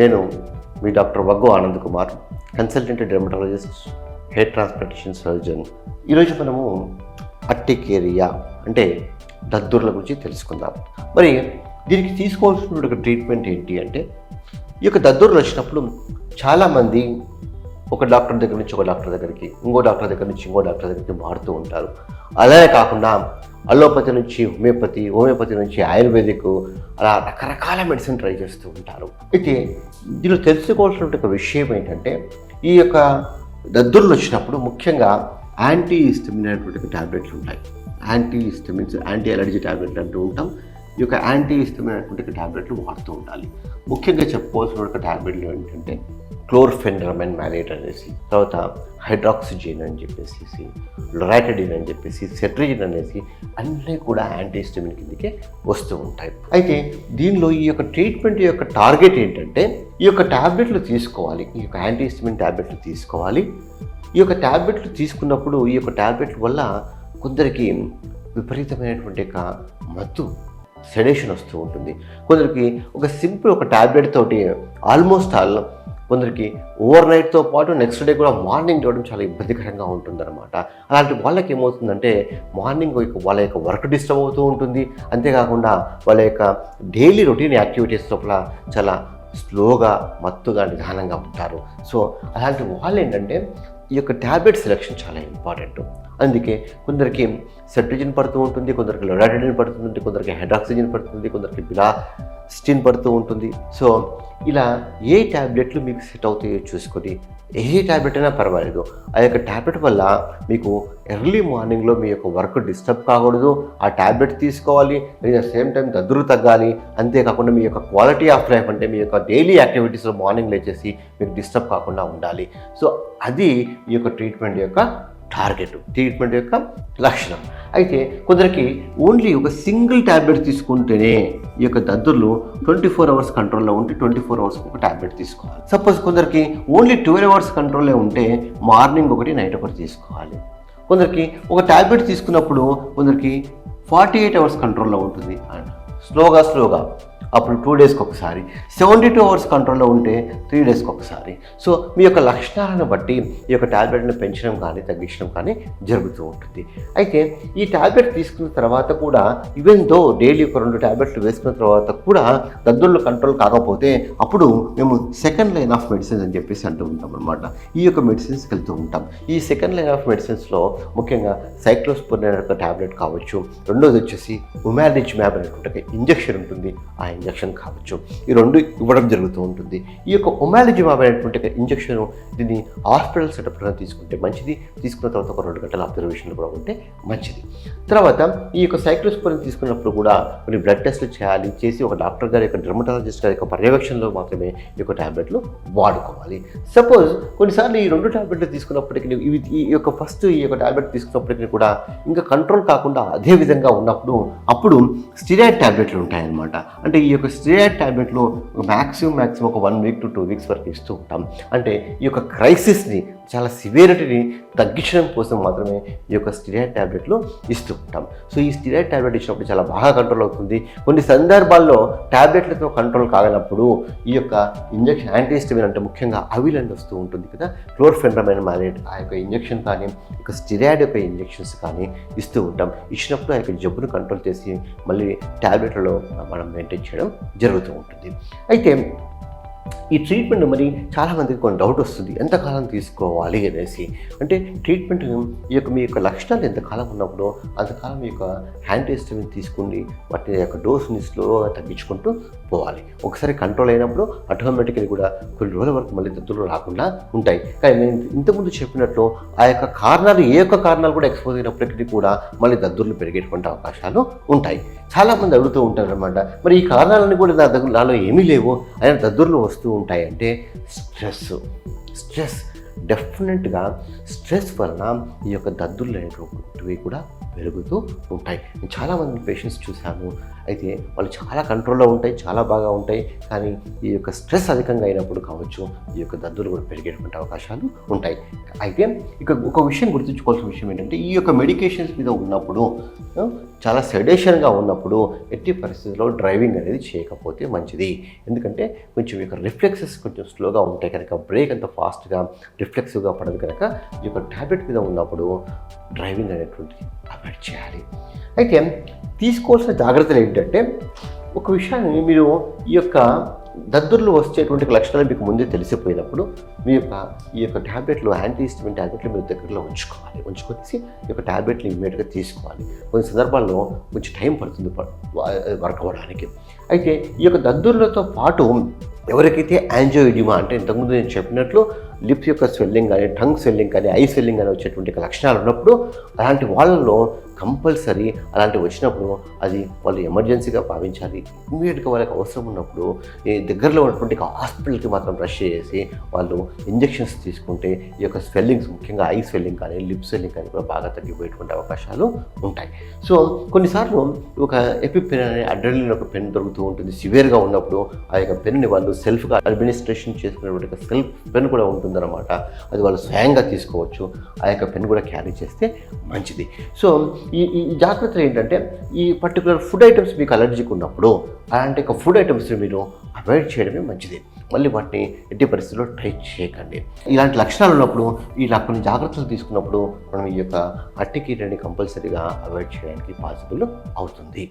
నేను మీ doctor Vaggu Anand Kumar, consultant dermatologist, hair transplantation surgeon. ఈరోజు మనము అర్టికేరియా అంటే దద్దుర్ల గురించి తెలుసుకుందాం. మరి దీనికి తీసుకోవాల్సిన ట్రీట్మెంట్ ఏంటి అంటే, ఈ యొక్క దద్దుర్లు వచ్చినప్పుడు చాలామంది ఒక డాక్టర్ దగ్గర నుంచి ఒక డాక్టర్ దగ్గరికి, ఇంకో డాక్టర్ దగ్గర నుంచి ఇంకో డాక్టర్ దగ్గరికి మారుతూ ఉంటారు. అలానే కాకుండా అలోపతి నుంచి హోమియోపతి, హోమియోపతి నుంచి ఆయుర్వేదిక్, అలా రకరకాల మెడిసిన్ ట్రై చేస్తూ ఉంటారు. అయితే దీనిలో తెలుసుకోవాల్సిన ఒక విషయం ఏంటంటే, ఈ యొక్క దద్దుర్లు వచ్చినప్పుడు ముఖ్యంగా యాంటీ హిస్టమిన్ అనేటువంటి ట్యాబ్లెట్లు ఉంటాయి. యాంటీ హిస్టమిన్స్, యాంటీ అలర్జీ ట్యాబ్లెట్లు అంటూ ఉంటాం. ఈ యొక్క యాంటీ హిస్టమిన్ అనేటువంటి ట్యాబ్లెట్లు వాడుతూ ఉండాలి. ముఖ్యంగా చెప్పుకోవాల్సిన ఒక ట్యాబ్లెట్లు ఏంటంటే క్లోర్ఫెన్రమైన్ మ్యాలేట్ అనేసి, తర్వాత హైడ్రాక్సిజిన్ అని చెప్పేసి, లొరాటడిన్ అని చెప్పేసి, సెట్రిజిన్ అనేసి అన్నీ కూడా యాంటీ హిస్టమిన్ కిందకే వస్తూ ఉంటాయి. అయితే దీనిలో ఈ యొక్క ట్రీట్మెంట్ యొక్క టార్గెట్ ఏంటంటే, ఈ యొక్క ట్యాబ్లెట్లు తీసుకోవాలి, ఈ యొక్క యాంటీ హిస్టమిన్ ట్యాబ్లెట్లు తీసుకోవాలి. ఈ యొక్క ట్యాబ్లెట్లు తీసుకున్నప్పుడు ఈ యొక్క ట్యాబ్లెట్ల వల్ల కొందరికి విపరీతమైనటువంటి ఒక మత్తు, సెడేషన్ వస్తూ ఉంటుంది. కొందరికి ఒక సింపుల్ ఒక ట్యాబ్లెట్ తోటి ఆల్మోస్ట్ కొందరికి ఓవర్ నైట్తో పాటు నెక్స్ట్ డే కూడా మార్నింగ్ చూడడం చాలా ఇబ్బందికరంగా ఉంటుందన్నమాట. అలాంటి వాళ్ళకి ఏమవుతుందంటే, మార్నింగ్ వాళ్ళ యొక్క వర్క్ డిస్టర్బ్ అవుతూ ఉంటుంది. అంతేకాకుండా వాళ్ళ యొక్క డైలీ రొటీన్ యాక్టివిటీస్ లోపల చాలా స్లోగా, మత్తుగా, నిదానంగా ఉంటారు. సో అలాంటి వాళ్ళు ఏంటంటే, ఈ యొక్క ట్యాబ్లెట్ సెలెక్షన్ చాలా ఇంపార్టెంట్. అందుకే కొందరికి సెట్రిజిన్ పడుతూ ఉంటుంది, కొందరికి లొరాటడిన్ పడుతుంది, కొందరికి హైడ్రాక్సిజిన్ పడుతుంది, కొందరికి బిలాస్టిన్ పడుతూ ఉంటుంది. సో ఇలా ఏ ట్యాబ్లెట్లు మీకు సెట్ అవుతాయో చూసుకొని, ఏ ట్యాబ్లెట్ అయినా పర్వాలేదు, ఆ యొక్క ట్యాబ్లెట్ వల్ల మీకు ఎర్లీ మార్నింగ్లో మీ యొక్క వర్క్ డిస్టర్బ్ కాకూడదు, ఆ ట్యాబ్లెట్ తీసుకోవాలి, అట్ ద సేమ్ టైం దద్దురు తగ్గాలి. అంతేకాకుండా మీ యొక్క క్వాలిటీ ఆఫ్ లైఫ్ అంటే మీ యొక్క డైలీ యాక్టివిటీస్లో మార్నింగ్ లేచేసి మీకు డిస్టర్బ్ కాకుండా ఉండాలి. సో అది ఈ యొక్క ట్రీట్మెంట్ యొక్క టార్గెట్, ట్రీట్మెంట్ యొక్క లక్షణం. అయితే కొందరికి ఓన్లీ ఒక సింగిల్ ట్యాబ్లెట్ తీసుకుంటేనే ఈ యొక్క దద్దుర్లు 24 అవర్స్ కంట్రోల్లో ఉంటే 24 అవర్స్కి ఒక ట్యాబ్లెట్ తీసుకోవాలి. సపోజ్ కొందరికి ఓన్లీ 12 అవర్స్ కంట్రోల్లో ఉంటే మార్నింగ్ ఒకటి, నైట్ ఒకటి తీసుకోవాలి. కొందరికి ఒక ట్యాబ్లెట్ తీసుకున్నప్పుడు కొందరికి 48 అవర్స్ కంట్రోల్లో ఉంటుంది, స్లోగా అప్పుడు 2 డేస్కి ఒకసారి, 72 అవర్స్ కంట్రోల్లో ఉంటే 3 డేస్కి ఒకసారి. సో మీ యొక్క లక్షణాలను బట్టి ఈ యొక్క ట్యాబ్లెట్ని పెంచడం కానీ తగ్గించడం కానీ జరుగుతూ ఉంటుంది. అయితే ఈ ట్యాబ్లెట్ తీసుకున్న తర్వాత కూడా, ఈవెన్ దో డైలీ ఒక 2 ట్యాబ్లెట్లు వేసుకున్న తర్వాత కూడా దద్దుర్లు కంట్రోల్ కాకపోతే, అప్పుడు మేము సెకండ్ లైన్ ఆఫ్ మెడిసిన్స్ అని చెప్పేసి అంటూ ఉంటాం అనమాట. ఈ యొక్క మెడిసిన్స్కి వెళ్తూ ఉంటాం. ఈ సెకండ్ లైన్ ఆఫ్ మెడిసిన్స్లో ముఖ్యంగా సైక్లోస్పోరిన్ అనే ఒక ట్యాబ్లెట్ కావచ్చు, రెండోది వచ్చేసి ఒమాలిజిమాబ్ అనేటువంటి ఇంజెక్షన్ ఉంటుంది, ఆ ఇంజెక్షన్ కావచ్చు. ఈ రెండు ఇవ్వడం జరుగుతూ ఉంటుంది. ఈ యొక్క ఒమాలిజిమాబ్ అనేటువంటి ఇంజెక్షన్, దీన్ని హాస్పిటల్ సెటప్లో తీసుకుంటే మంచిది. తీసుకున్న తర్వాత ఒక 2 గంటల అబ్జర్వేషన్లో కూడా ఉంటే మంచిది. తర్వాత ఈ యొక్క సైక్లోస్పోరిన్ తీసుకున్నప్పుడు కూడా కొన్ని బ్లడ్ టెస్ట్లు చేయాలి. చేసి ఒక డాక్టర్ గారి యొక్క, డెర్మటాలజిస్ట్ గారి యొక్క పర్యవేక్షణలో మాత్రమే ఈ యొక్క ట్యాబ్లెట్లు వాడుకోవాలి. సపోజ్ కొన్నిసార్లు ఈ 2 ట్యాబ్లెట్లు తీసుకున్నప్పటికీ, ఈ యొక్క ఫస్ట్ ఈ యొక్క ట్యాబ్లెట్ తీసుకున్నప్పటికీ కూడా ఇంకా కంట్రోల్ కాకుండా అదే విధంగా ఉన్నప్పుడు, అప్పుడు స్టిరాయిడ్ ట్యాబ్లెట్లు ఉంటాయన్నమాట. అంటే ఈ యొక్క స్టిరాయిడ్ ట్యాబ్లెట్లు మ్యాక్సిమం ఒక 1 వీక్ to 2 వీక్స్ వరకు ఇస్తూ ఉంటాం. అంటే ఈ యొక్క క్రైసిస్ని, చాలా సివియరిటీని తగ్గించడం కోసం మాత్రమే ఈ యొక్క స్టిరాయిడ్ ట్యాబ్లెట్లు ఇస్తూ ఉంటాం. సో ఈ స్టిరాయిడ్ ట్యాబ్లెట్ ఇచ్చినప్పుడు చాలా బాగా కంట్రోల్ అవుతుంది. కొన్ని సందర్భాల్లో ట్యాబ్లెట్లతో కంట్రోల్ కాగనప్పుడు ఈ యొక్క ఇంజెక్షన్, యాంటీ హిస్టమిన్ అంటే ముఖ్యంగా అవిలెండ్ వస్తూ ఉంటుంది కదా, క్లోర్ఫెన్రమైన్ మ్యాలేట్, ఆ యొక్క ఇంజెక్షన్ కానీ, ఒక స్టిరాయిడ్ యొక్క ఇంజెక్షన్స్ కానీ ఇస్తూ ఉంటాం. ఇచ్చినప్పుడు ఆ యొక్క జబ్బును కంట్రోల్ చేసి మళ్ళీ ట్యాబ్లెట్లలో మనం మెయింటైన్ చేయడం జరుగుతూ ఉంటుంది. అయితే ఈ ట్రీట్మెంట్ మరి చాలామందికి కొన్ని డౌట్ వస్తుంది, ఎంతకాలం తీసుకోవాలి అనేసి. అంటే ట్రీట్మెంట్ ఈ యొక్క మీ యొక్క లక్షణాలు ఎంతకాలం ఉన్నప్పుడు అంతకాలం మీ యొక్క యాంటీ హిస్టమిన్ తీసుకుని వాటి యొక్క డోస్ని స్లోగా తగ్గించుకుంటూ పోవాలి. ఒకసారి కంట్రోల్ అయినప్పుడు ఆటోమేటిక్గా కూడా కొన్ని రోజుల వరకు మళ్ళీ దద్దుర్లు రాకుండా ఉంటాయి. కానీ నేను ఇంతకుముందు చెప్పినట్లు ఆ యొక్క కారణాలు, ఏ యొక్క కారణాలు కూడా ఎక్స్పోజ్ అయినప్పటికీ కూడా మళ్ళీ దద్దుర్లు పెరిగేటువంటి అవకాశాలు ఉంటాయి. చాలామంది అడుగుతూ ఉంటారు అనమాట, మరి ఈ కారణాలన్నీ కూడా నాలో ఏమీ లేవు, అయినా దద్దుర్లు వస్తూ ఉంటాయి అంటే స్ట్రెస్ డెఫినెట్గా స్ట్రెస్ వలన ఈ యొక్క దద్దుర్లు అనేటువంటివి కూడా పెరుగుతూ ఉంటాయి. నేను చాలామంది పేషెంట్స్ చూశాను. అయితే వాళ్ళు చాలా కంట్రోల్లో ఉంటాయి, చాలా బాగా ఉంటాయి. కానీ ఈ యొక్క స్ట్రెస్ అధికంగా అయినప్పుడు కావచ్చు, ఈ యొక్క దద్దుర్లు కూడా పెరిగేటువంటి అవకాశాలు ఉంటాయి. అయితే ఇక ఒక విషయం గుర్తుంచుకోవాల్సిన విషయం ఏంటంటే, ఈ యొక్క మెడికేషన్స్ మీద ఉన్నప్పుడు చాలా సెడేషన్గా ఉన్నప్పుడు ఎట్టి పరిస్థితుల్లో డ్రైవింగ్ అనేది చేయకపోతే మంచిది. ఎందుకంటే కొంచెం ఈ యొక్క రిఫ్లెక్సెస్ కొంచెం స్లోగా ఉంటాయి కనుక, బ్రేక్ అంత ఫాస్ట్గా రిఫ్లెక్సివ్గా పడదు కనుక ఈ యొక్క ట్యాబ్లెట్ మీద ఉన్నప్పుడు డ్రైవింగ్ అనేటువంటిది అవాయిడ్ చేయాలి. అయితే తీసుకోవాల్సిన జాగ్రత్తలు ఏంటంటే, ఒక విషయాన్ని మీరు ఈ యొక్క దద్దుర్లు వచ్చేటువంటి లక్షణాలు మీకు ముందే తెలిసిపోయినప్పుడు ఈ యొక్క ట్యాబ్లెట్లు, యాంటీహిస్టమిన్ ట్యాబ్లెట్లు మీరు దగ్గరలో ఉంచుకొనేసి ఈ యొక్క ట్యాబ్లెట్లు ఇమ్మీడియట్గా తీసుకోవాలి. కొన్ని సందర్భాల్లో కొంచెం టైం పడుతుంది వర్క్ అవ్వడానికి. అయితే ఈ యొక్క దద్దుర్లతో పాటు ఎవరికైతే యాంజియోఇడిమా అంటే ఇంతకుముందు నేను చెప్పినట్లు లిప్స్ యొక్క స్వెల్లింగ్ కానీ, టంగ్ స్వెల్లింగ్ కానీ, ఐ స్వెల్లింగ్ కానీ వచ్చేటువంటి లక్షణాలు ఉన్నప్పుడు అలాంటి వాళ్ళలో కంపల్సరీ అలాంటివి వచ్చినప్పుడు అది వాళ్ళు ఎమర్జెన్సీగా భావించాలి. ఇమ్మీడియట్గా వాళ్ళకి అవసరం ఉన్నప్పుడు ఈ దగ్గరలో ఉన్నటువంటి హాస్పిటల్కి మాత్రం రష్ చేసి వాళ్ళు ఇంజెక్షన్స్ తీసుకుంటే ఈ యొక్క స్వెల్లింగ్స్, ముఖ్యంగా ఐ స్వెల్లింగ్ కానీ, లిప్ స్వెల్లింగ్ కానీ కూడా బాగా తగ్గిపోయేటువంటి అవకాశాలు ఉంటాయి. సో కొన్నిసార్లు ఒక ఎపిపెన్ అనే అడ్రినలిన్ ఒక పెన్ దొరుకుతూ ఉంటుంది. సివియర్గా ఉన్నప్పుడు ఆ యొక్క పెన్ని వాళ్ళు సెల్ఫ్గా అడ్మినిస్ట్రేషన్ చేసుకునేటువంటి సెల్ఫ్ పెన్ కూడా ఉంటుందన్నమాట. అది వాళ్ళు స్వయంగా తీసుకోవచ్చు. ఆ యొక్క పెన్ కూడా క్యారీ చేస్తే మంచిది. సో ఈ జాగ్రత్తలు ఏంటంటే, ఈ పర్టికులర్ ఫుడ్ ఐటమ్స్ మీకు అలర్జీకి ఉన్నప్పుడు అలాంటి ఫుడ్ ఐటమ్స్ని మీరు అవాయిడ్ చేయడమే మంచిది. మళ్ళీ వాటిని ఎట్టి పరిస్థితుల్లో ట్రై చేయకండి. ఇలాంటి లక్షణాలు ఉన్నప్పుడు ఇలా కొన్ని జాగ్రత్తలు తీసుకున్నప్పుడు మనం ఈ యొక్క అట్టికీరని కంపల్సరీగా అవాయిడ్ చేయడానికి పాసిబుల్ అవుతుంది.